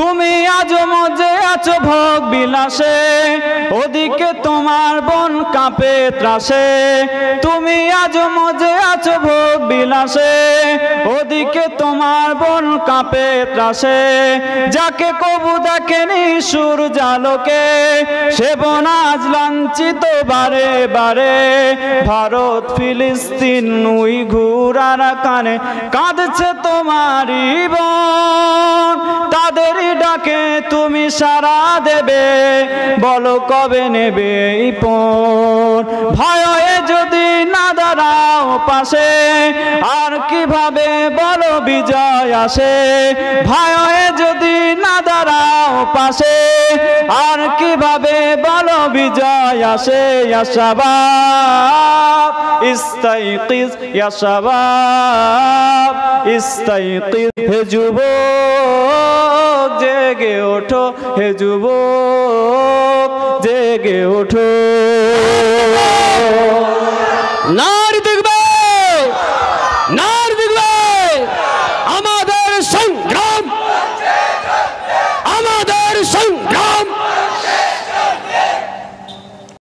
তুমি আজ মজে আছো ভোগ বিলাসে, ওদিকে তোমার বন কাঁপে ত্রাসে। তুমি আজ মজে আছো ভোগ বিলাসে, ওদিকে তোমার বন কাঁপে ত্রাসে। যাকে কবু দেখেনি সূর্য আলোকে, সে বন আজ লাঞ্ছিত বারে বারে। ভারত ফিলিস্তিন উইঘুর আরাকানে কাঁদছে তোমারই বোন। তাদেরই ডাকে তুমি সাড়া দেবে, বলো কবে নেবে এই পণ। ভয়ে যদি না দাঁড়াও পাশে, আর কিভাবে বলো বিজয় আসে। ভয়ে যদি না দাঁড়াও পাশে, আর কিভাবে বলো বিজয় আসে। ইয়া শাবাব ইস্তাইকিজ, ইয়া শাবাব ইস্তাইকিজ। হে যুবক জেগে ওঠো, হে যুবক জেগে ওঠো। না